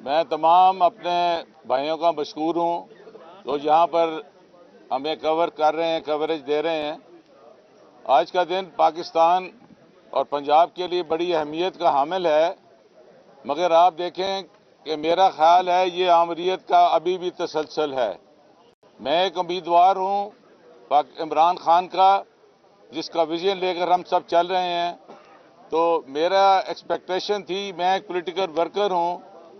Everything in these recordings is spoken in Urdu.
میں تمام اپنے بھائیوں کا مشکور ہوں جو یہاں پر ہمیں کور کر رہے ہیں، کوریج دے رہے ہیں۔ آج کا دن پاکستان اور پنجاب کے لیے بڑی اہمیت کا حامل ہے، مگر آپ دیکھیں کہ میرا خیال ہے یہ آمریت کا ابھی بھی تسلسل ہے۔ میں ایک امیدوار ہوں عمران خان کا، جس کا ویژن لے کر ہم سب چل رہے ہیں۔ تو میرا ایکسپیکٹیشن تھی، میں ایک پولیٹیکل ورکر ہوں،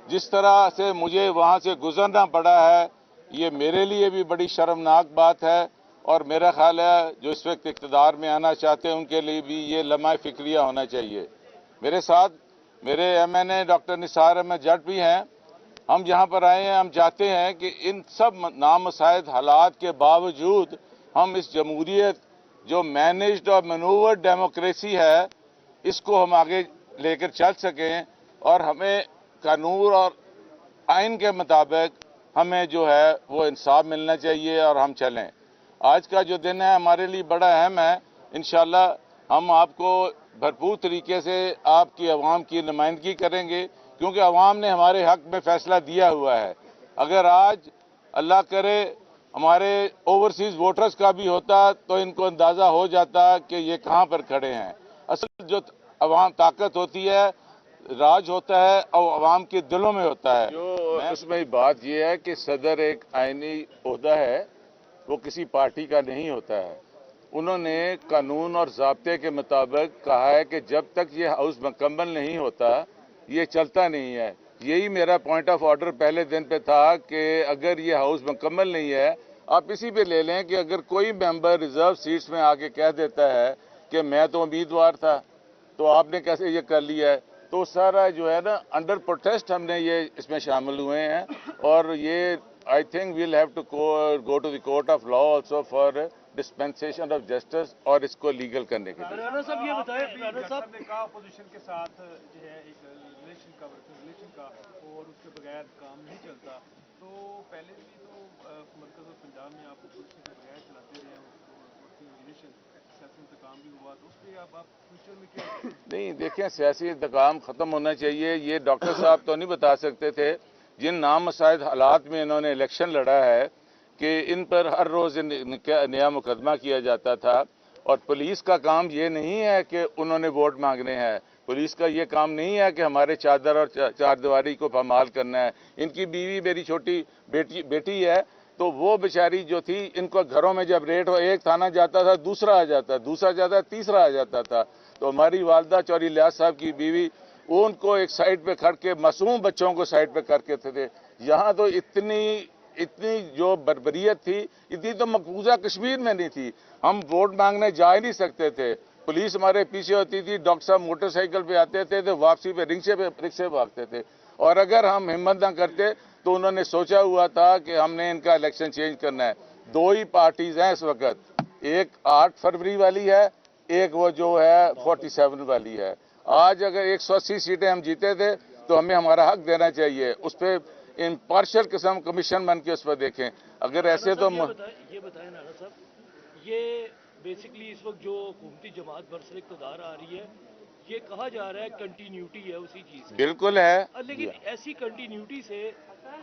جس طرح سے مجھے وہاں سے گزرنا پڑا ہے یہ میرے لیے بھی بڑی شرمناک بات ہے، اور میرا خیال ہے جو اس وقت اقتدار میں آنا چاہتے ہیں ان کے لیے بھی یہ لمحہ فکریہ ہونا چاہیے۔ میرے ساتھ میرے ایم این اے ڈاکٹر نثار احمد جٹ بھی ہیں۔ ہم جہاں پر آئے ہیں ہم چاہتے ہیں کہ ان سب نامساعد حالات کے باوجود ہم اس جمہوریت جو مینجڈ اور مینوورڈ ڈیموکریسی ہے اس کو ہم آگے لے کر چل سکیں، اور ہمیں قانون اور آئین کے مطابق ہمیں جو ہے وہ انصاف ملنا چاہیے اور ہم چلیں۔ آج کا جو دن ہے ہمارے لیے بڑا اہم ہے۔ انشاءاللہ ہم آپ کو بھرپور طریقے سے آپ کی عوام کی نمائندگی کریں گے، کیونکہ عوام نے ہمارے حق میں فیصلہ دیا ہوا ہے۔ اگر آج اللہ کرے ہمارے اوورسیز ووٹرز کا بھی ہوتا تو ان کو اندازہ ہو جاتا کہ یہ کہاں پر کھڑے ہیں۔ اصل جو عوام طاقت ہوتی ہے، راج ہوتا ہے اور عوام کے دلوں میں ہوتا ہے۔ جو اس میں بات یہ ہے کہ صدر ایک آئینی عہدہ ہے، وہ کسی پارٹی کا نہیں ہوتا ہے۔ انہوں نے قانون اور ضابطے کے مطابق کہا ہے کہ جب تک یہ ہاؤس مکمل نہیں ہوتا یہ چلتا نہیں ہے۔ یہی میرا پوائنٹ آف آرڈر پہلے دن پہ تھا کہ اگر یہ ہاؤس مکمل نہیں ہے، آپ اسی پہ لے لیں کہ اگر کوئی ممبر ریزرو سیٹس میں آگے کہہ دیتا ہے کہ میں تو امیدوار تھا تو آپ نے کیسے یہ کر لیا ہے، تو سارا جو ہے نا انڈر پروٹیسٹ ہم نے یہ اس میں شامل ہوئے ہیں، اور یہ I think we'll have to go to the court of law also for dispensation of justice اور اس کو لیگل کرنے کے لیے۔ رانا صاحب یہ بتائیں، رانا صاحب نے کہا اپوزیشن کے ساتھ جو ہے ایک ریلیشن کا اور اس کے بغیر کام نہیں چلتا، تو پہلے بھی تو مرکز اور پنجاب میں آپ اپوزیشن کے بغیر چلاتے رہے ہیں، ریلیشن سیاسی انتقام بھی ہوا، تو اس پہ آپ فیوچر میں کیا؟ نہیں دیکھیں، سیاسی انتقام ختم ہونا چاہیے۔ یہ ڈاکٹر صاحب تو نہیں بتا سکتے تھے جن نامساعد حالات میں انہوں نے الیکشن لڑا ہے کہ ان پر ہر روز نیا مقدمہ کیا جاتا تھا، اور پولیس کا کام یہ نہیں ہے کہ انہوں نے ووٹ مانگنے ہیں۔ پولیس کا یہ کام نہیں ہے کہ ہمارے چادر اور چار دیواری کو پامال کرنا ہے۔ ان کی بیوی میری چھوٹی بیٹی ہے، تو وہ بیچاری جو تھی ان کو گھروں میں جب ریڈ ہو، ایک تھانہ جاتا تھا دوسرا آ جاتا، دوسرا جاتا تیسرا آ جاتا تھا۔ تو ہماری والدہ چوری لیاس صاحب کی بیوی، وہ ان کو ایک سائڈ پہ کھڑ کے معصوم بچوں کو سائڈ پہ کر کے تھے۔ یہاں تو اتنی جو بربریت تھی، اتنی تو مقبوضہ کشمیر میں نہیں تھی۔ ہم ووٹ مانگنے جا ہی نہیں سکتے تھے، پولیس ہمارے پیچھے ہوتی تھی، ڈاکٹر صاحب موٹر سائیکل پہ آتے تھے تو واپسی پہ رکشے پہ آتے تھے، اور اگر ہم ہمت نہ کرتے تو انہوں نے سوچا ہوا تھا کہ ہم نے ان کا الیکشن چینج کرنا ہے۔ دو ہی پارٹیز ہیں اس وقت، ایک 8 فروری والی ہے، ایک وہ جو ہے 47 والی ہے۔ آج اگر 180 سیٹیں ہم جیتے تھے تو ہمیں ہمارا حق دینا چاہیے، اس پہ امپارشل قسم کمیشن بن کے اس پہ دیکھیں۔ اگر ایسے تو یہ بتائیں رانا صاحب، یہ بیسکلی اس وقت جو حکومتی جماعت برسر اقتدار آ رہی ہے، یہ کہا جا رہا ہے کنٹینیوٹی ہے اسی چیز کی۔ بالکل ہے، لیکن ایسی کنٹینیوٹی سے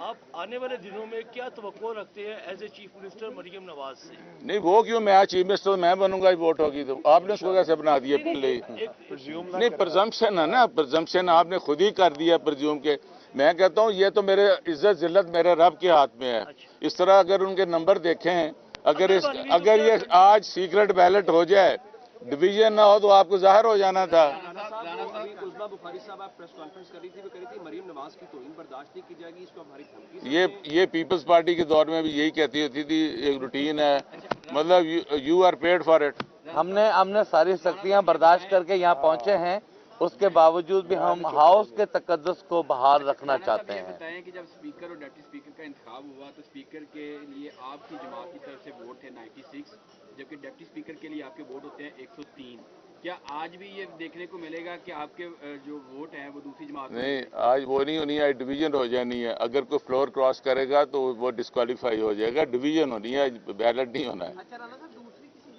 آپ آنے والے دنوں میں کیا توقع رکھتے ہیں as a chief minister Maryam Nawaz سے؟ نہیں وہ کیوں، میں چیف منسٹر میں بنوں گا، ووٹ ہوگی تو آپ نے اس کو کیسے بنا دیا پہلے ہی؟ نہیں، پرزمپشن ہے نا، پرزمپشن آپ نے خود ہی کر دیا پرزیوم کے۔ میں کہتا ہوں یہ تو میرے عزت ذلت میرے رب کے ہاتھ میں ہے۔ اس طرح اگر ان کے نمبر دیکھیں، اگر یہ آج سیکرٹ بیلٹ ہو جائے، ڈویژن نہ ہو تو آپ کو ظاہر ہو جانا تھا۔ عظمیٰ بخاری صاحب آپ پریس کانفرنس کر رہی تھی، وہ کہہ رہی تھی مریم نواز کی توہین برداشت نہیں کی جائے گی، اس کو ہماری دھمکی۔ یہ پیپلز پارٹی کے دور میں بھی یہی کہتی ہوتی تھی، ایک روٹین ہے، مطلب you are paid for it. ہم نے ساری سختیاں برداشت کر کے یہاں پہنچے ہیں، اس کے باوجود بھی ہم ہاؤس کے تقدس کو بحال رکھنا چاہتے ہیں۔ بتائیں کہ جب اسپیکر اور ڈپٹی اسپیکر کا انتخاب ہوا تو اسپیکر کے لیے آپ کی جماعت کی طرف سے ووٹ تھے 96، جبکہ ڈپٹی اسپیکر کے لیے آپ کے ووٹ ہوتے ہیں 103۔ کیا آج بھی یہ دیکھنے کو ملے گا کہ آپ کے جو ووٹ ہیں وہ دوسری جماعت نہیں، آج وہ نہیں ہونی ہے، ڈویژن ہو جانی ہے۔ اگر کوئی فلور کراس کرے گا تو وہ ڈسکوالیفائی ہو جائے گا، ڈویژن ہونی ہے، بیلٹ نہیں ہونا ہے۔ اچھا رانا صاحب، دوسری کسی